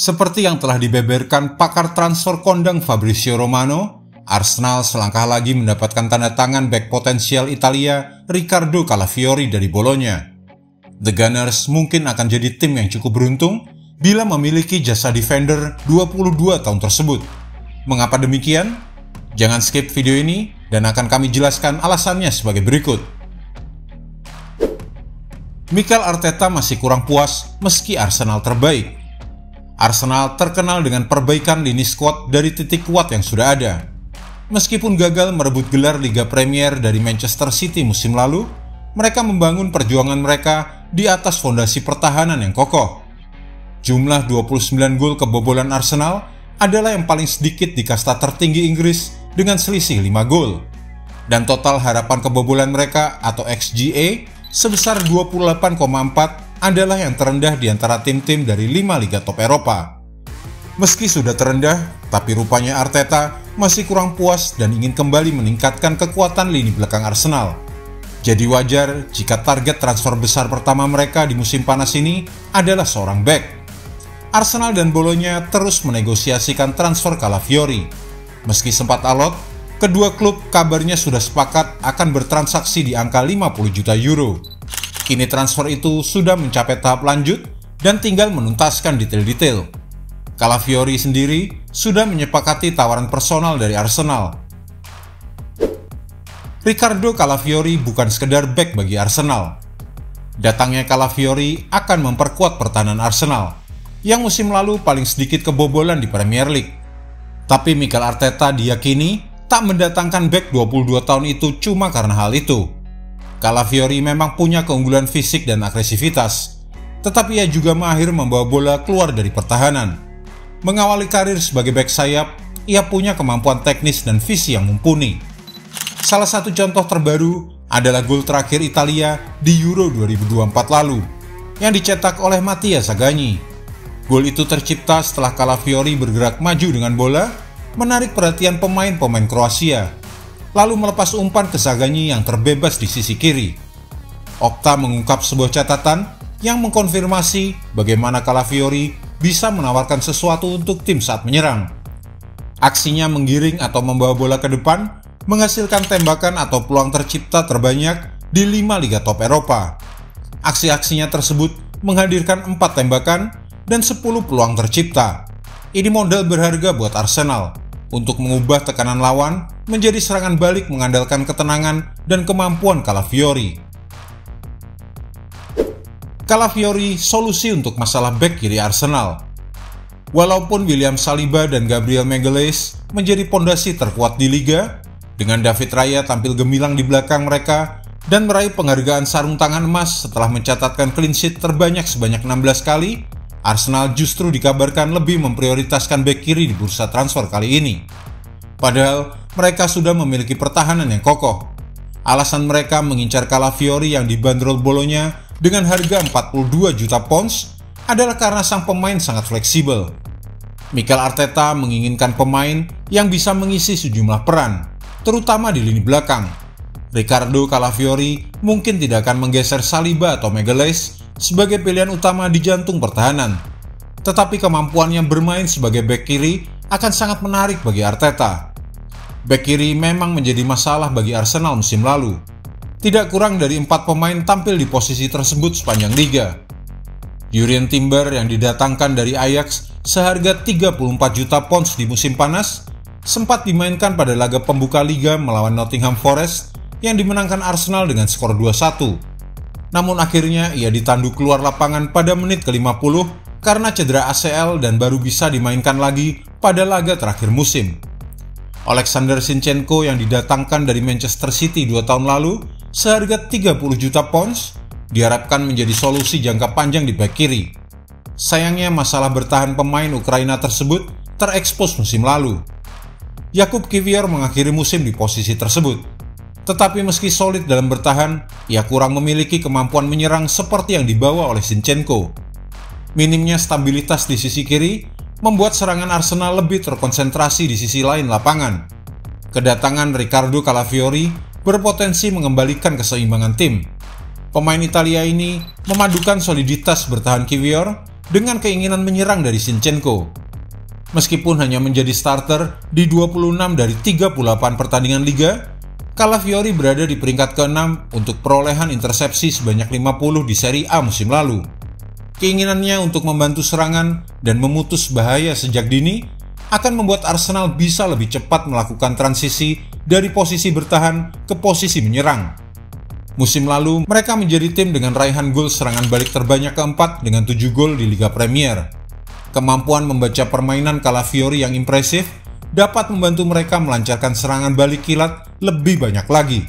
Seperti yang telah dibeberkan pakar transfer kondang Fabrizio Romano, Arsenal selangkah lagi mendapatkan tanda tangan bek potensial Italia Riccardo Calafiori dari Bologna. The Gunners mungkin akan jadi tim yang cukup beruntung bila memiliki jasa defender 22 tahun tersebut. Mengapa demikian? Jangan skip video ini dan akan kami jelaskan alasannya sebagai berikut. Mikel Arteta masih kurang puas meski Arsenal terbaik. Arsenal terkenal dengan perbaikan lini skuad dari titik kuat yang sudah ada. Meskipun gagal merebut gelar Liga Premier dari Manchester City musim lalu, mereka membangun perjuangan mereka di atas fondasi pertahanan yang kokoh. Jumlah 29 gol kebobolan Arsenal adalah yang paling sedikit di kasta tertinggi Inggris dengan selisih 5 gol. Dan total harapan kebobolan mereka atau XGA sebesar 28,4 adalah yang terendah di antara tim-tim dari 5 liga top Eropa. Meski sudah terendah, tapi rupanya Arteta masih kurang puas dan ingin kembali meningkatkan kekuatan lini belakang Arsenal. Jadi wajar jika target transfer besar pertama mereka di musim panas ini adalah seorang bek. Arsenal dan Bologna terus menegosiasikan transfer Calafiori. Meski sempat alot, kedua klub kabarnya sudah sepakat akan bertransaksi di angka 50 juta euro. Kini transfer itu sudah mencapai tahap lanjut dan tinggal menuntaskan detail-detail. Calafiori sendiri sudah menyepakati tawaran personal dari Arsenal. Riccardo Calafiori bukan sekedar bek bagi Arsenal. Datangnya Calafiori akan memperkuat pertahanan Arsenal, yang musim lalu paling sedikit kebobolan di Premier League. Tapi Mikel Arteta diyakini tak mendatangkan bek 22 tahun itu cuma karena hal itu. Calafiori memang punya keunggulan fisik dan agresivitas, tetapi ia juga mahir membawa bola keluar dari pertahanan. Mengawali karir sebagai bek sayap, ia punya kemampuan teknis dan visi yang mumpuni. Salah satu contoh terbaru adalah gol terakhir Italia di Euro 2024 lalu, yang dicetak oleh Mattia Zaganyi. Gol itu tercipta setelah Calafiori bergerak maju dengan bola, menarik perhatian pemain-pemain Kroasia, lalu melepas umpan ke Zaganyi yang terbebas di sisi kiri. Opta mengungkap sebuah catatan yang mengkonfirmasi bagaimana Calafiori bisa menawarkan sesuatu untuk tim saat menyerang. Aksinya menggiring atau membawa bola ke depan menghasilkan tembakan atau peluang tercipta terbanyak di 5 liga top Eropa. Aksi-aksinya tersebut menghadirkan 4 tembakan dan 10 peluang tercipta. Ini modal berharga buat Arsenal untuk mengubah tekanan lawan menjadi serangan balik mengandalkan ketenangan dan kemampuan Calafiori. Calafiori solusi untuk masalah bek kiri Arsenal. Walaupun William Saliba dan Gabriel Magalhaes menjadi pondasi terkuat di liga, dengan David Raya tampil gemilang di belakang mereka dan meraih penghargaan sarung tangan emas setelah mencatatkan clean sheet terbanyak sebanyak 16 kali, Arsenal justru dikabarkan lebih memprioritaskan bek kiri di bursa transfer kali ini. Padahal mereka sudah memiliki pertahanan yang kokoh. Alasan mereka mengincar Calafiori yang dibanderol Bologna dengan harga 42 juta pounds adalah karena sang pemain sangat fleksibel. Mikel Arteta menginginkan pemain yang bisa mengisi sejumlah peran, terutama di lini belakang. Riccardo Calafiori mungkin tidak akan menggeser Saliba atau Magalhaes sebagai pilihan utama di jantung pertahanan. Tetapi kemampuannya bermain sebagai bek kiri akan sangat menarik bagi Arteta. Bek kiri memang menjadi masalah bagi Arsenal musim lalu. Tidak kurang dari 4 pemain tampil di posisi tersebut sepanjang liga. Jurrien Timber yang didatangkan dari Ajax seharga 34 juta pounds di musim panas sempat dimainkan pada laga pembuka liga melawan Nottingham Forest yang dimenangkan Arsenal dengan skor 2-1. Namun akhirnya ia ditandu keluar lapangan pada menit ke-50 karena cedera ACL dan baru bisa dimainkan lagi pada laga terakhir musim. Alexander Zinchenko yang didatangkan dari Manchester City 2 tahun lalu seharga 30 juta pounds diharapkan menjadi solusi jangka panjang di bek kiri. Sayangnya masalah bertahan pemain Ukraina tersebut terekspos musim lalu. Jakub Kiwior mengakhiri musim di posisi tersebut. Tetapi meski solid dalam bertahan, ia kurang memiliki kemampuan menyerang seperti yang dibawa oleh Zinchenko. Minimnya stabilitas di sisi kiri membuat serangan Arsenal lebih terkonsentrasi di sisi lain lapangan. Kedatangan Riccardo Calafiori berpotensi mengembalikan keseimbangan tim. Pemain Italia ini memadukan soliditas bertahan Kiwior dengan keinginan menyerang dari Zinchenko. Meskipun hanya menjadi starter di 26 dari 38 pertandingan Liga, Calafiori berada di peringkat ke-6 untuk perolehan intersepsi sebanyak 50 di Serie A musim lalu. Keinginannya untuk membantu serangan dan memutus bahaya sejak dini akan membuat Arsenal bisa lebih cepat melakukan transisi dari posisi bertahan ke posisi menyerang. Musim lalu, mereka menjadi tim dengan raihan gol serangan balik terbanyak keempat dengan 7 gol di Liga Premier. Kemampuan membaca permainan Calafiori yang impresif dapat membantu mereka melancarkan serangan balik kilat lebih banyak lagi.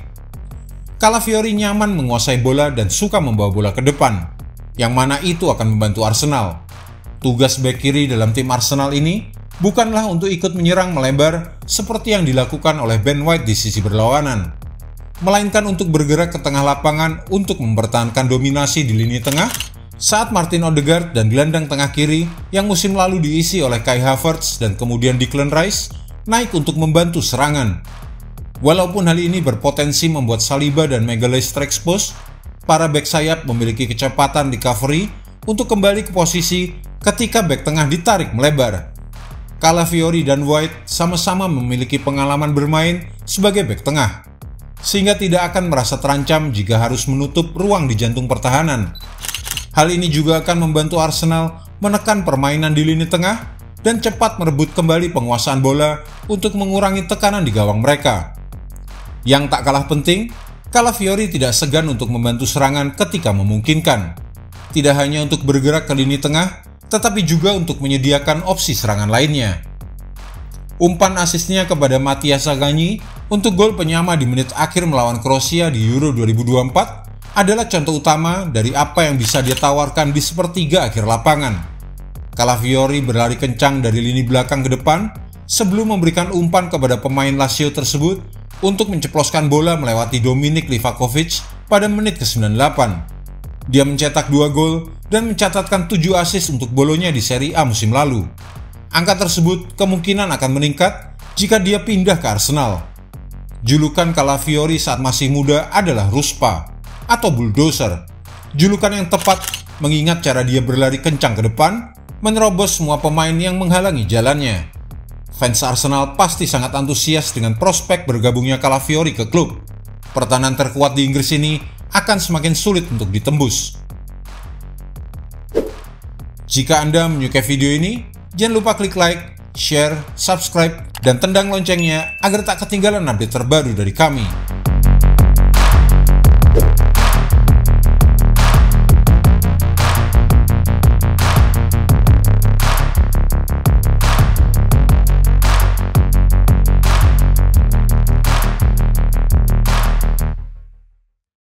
Calafiori nyaman menguasai bola dan suka membawa bola ke depan, yang mana itu akan membantu Arsenal. Tugas bek kiri dalam tim Arsenal ini bukanlah untuk ikut menyerang melebar seperti yang dilakukan oleh Ben White di sisi berlawanan, melainkan untuk bergerak ke tengah lapangan untuk mempertahankan dominasi di lini tengah saat Martin Odegaard dan gelandang tengah kiri yang musim lalu diisi oleh Kai Havertz dan kemudian Declan Rice naik untuk membantu serangan. Walaupun hal ini berpotensi membuat Saliba dan Magalhaes terekspos, para bek sayap memiliki kecepatan recovery untuk kembali ke posisi ketika bek tengah ditarik melebar. Calafiori dan White sama-sama memiliki pengalaman bermain sebagai bek tengah, sehingga tidak akan merasa terancam jika harus menutup ruang di jantung pertahanan. Hal ini juga akan membantu Arsenal menekan permainan di lini tengah dan cepat merebut kembali penguasaan bola untuk mengurangi tekanan di gawang mereka. Yang tak kalah penting, Calafiori tidak segan untuk membantu serangan ketika memungkinkan. Tidak hanya untuk bergerak ke lini tengah, tetapi juga untuk menyediakan opsi serangan lainnya. Umpan asisnya kepada Matthias Zaganyi untuk gol penyama di menit akhir melawan Kroasia di Euro 2024 adalah contoh utama dari apa yang bisa dia tawarkan di sepertiga akhir lapangan. Calafiori berlari kencang dari lini belakang ke depan sebelum memberikan umpan kepada pemain Lazio tersebut untuk menceploskan bola melewati Dominik Livakovic pada menit ke-98. Dia mencetak 2 gol dan mencatatkan 7 assist untuk Bolonya di Serie A musim lalu. Angka tersebut kemungkinan akan meningkat jika dia pindah ke Arsenal. Julukan Calafiori saat masih muda adalah Ruspa atau bulldozer. Julukan yang tepat mengingat cara dia berlari kencang ke depan, menerobos semua pemain yang menghalangi jalannya. Fans Arsenal pasti sangat antusias dengan prospek bergabungnya Calafiori ke klub. Pertahanan terkuat di Inggris ini akan semakin sulit untuk ditembus. Jika Anda menyukai video ini, jangan lupa klik like, share, subscribe, dan tendang loncengnya agar tak ketinggalan update terbaru dari kami.